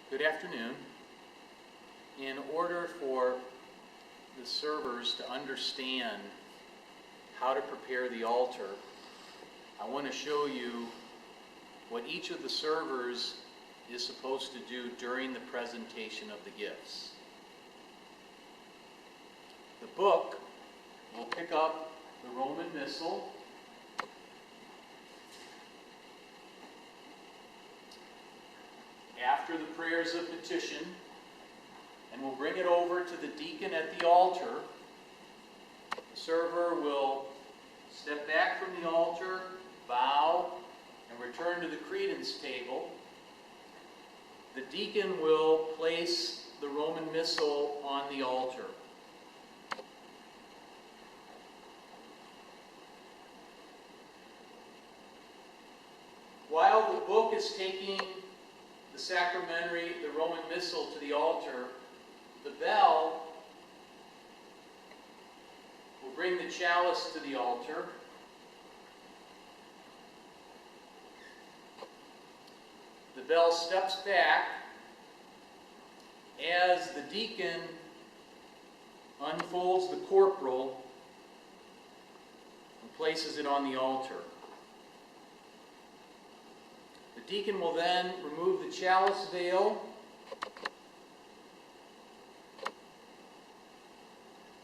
Good afternoon. In order for the servers to understand how to prepare the altar, I want to show you what each of the servers is supposed to do during the presentation of the gifts. The book will pick up the Roman Missal, after the prayers of petition, and we'll bring it over to the deacon at the altar. The server will step back from the altar, bow, and return to the credence table. The deacon will place the Roman Missal on the altar. While the book is taking the sacramentary, the Roman Missal, to the altar, the bell will bring the chalice to the altar. The bell steps back as the deacon unfolds the corporal and places it on the altar. The deacon will then remove the chalice veil,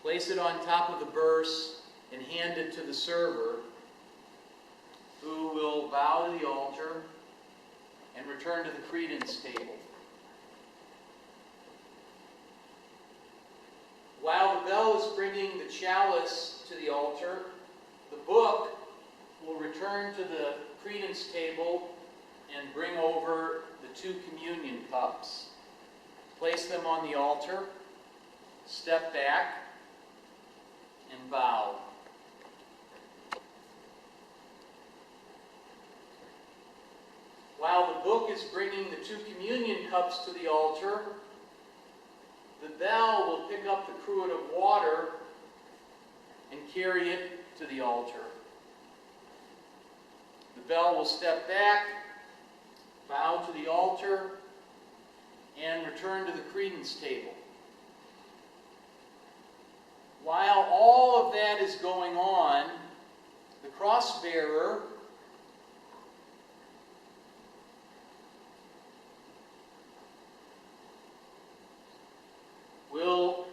place it on top of the burse, and hand it to the server, who will bow to the altar and return to the credence table. While the bell is bringing the chalice to the altar, the book will return to the credence table and bring over the 2 communion cups. Place them on the altar, step back, and bow. While the book is bringing the 2 communion cups to the altar, the bell will pick up the cruet of water and carry it to the altar. The bell will step back, bow to the altar, and return to the credence table. While all of that is going on, the cross-bearer will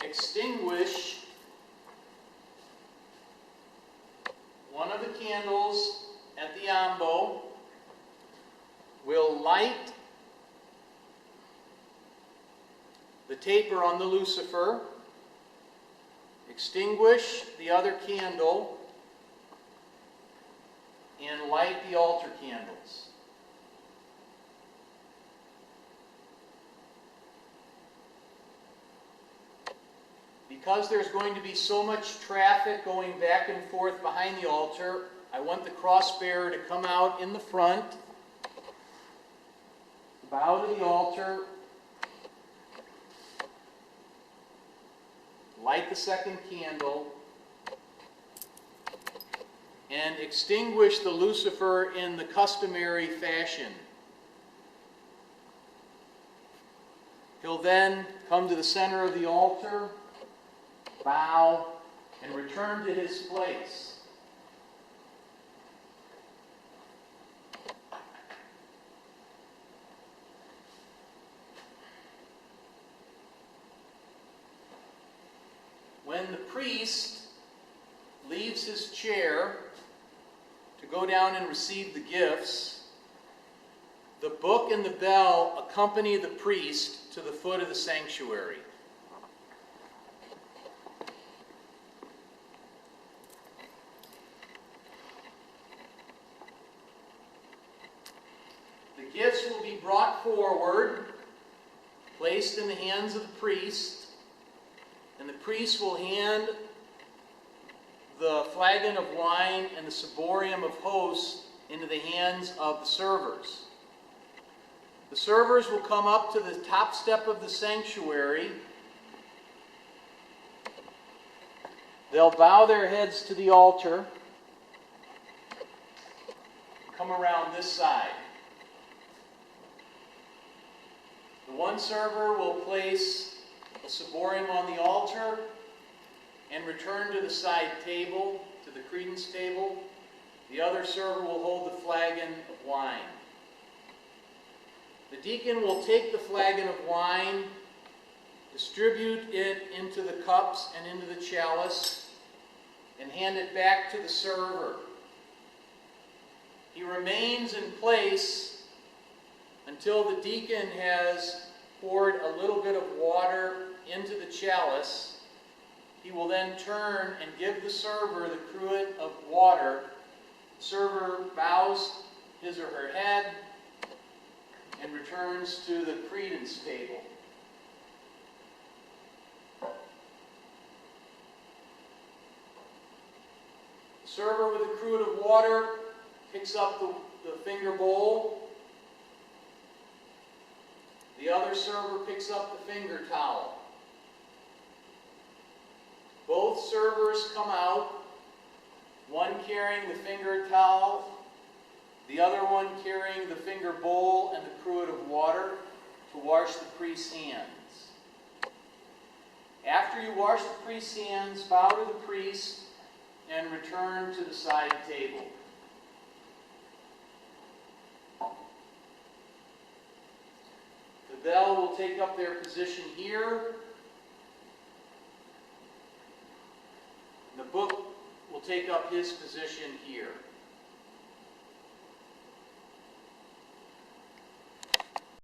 extinguish one of the candles at the ambo, will light the taper on the lucifer, extinguish the other candle, and light the altar candles. Because there's going to be so much traffic going back and forth behind the altar, I want the cross-bearer to come out in the front, bow to the altar, light the second candle, and extinguish the lucifer in the customary fashion. He'll then come to the center of the altar, bow, and return to his place. When the priest leaves his chair to go down and receive the gifts, the book and the bell accompany the priest to the foot of the sanctuary. The gifts will be brought forward, placed in the hands of the priest, and the priest will hand the flagon of wine and the ciborium of hosts into the hands of the servers. The servers will come up to the top step of the sanctuary. They'll bow their heads to the altar, come around this side. The one server will place a ciborium on the altar and return to the side table, to the credence table. The other server will hold the flagon of wine. The deacon will take the flagon of wine, distribute it into the cups and into the chalice, and hand it back to the server. He remains in place until the deacon has poured a little bit of water into the chalice. He will then turn and give the server the cruet of water. The server bows his or her head and returns to the credence table. The server with the cruet of water picks up the finger bowl. The other server picks up the finger towel. Both servers come out, one carrying the finger towel, the other one carrying the finger bowl and the cruet of water to wash the priest's hands. After you wash the priest's hands, bow to the priest and return to the side table. The bell will take up their position here. The book will take up his position here.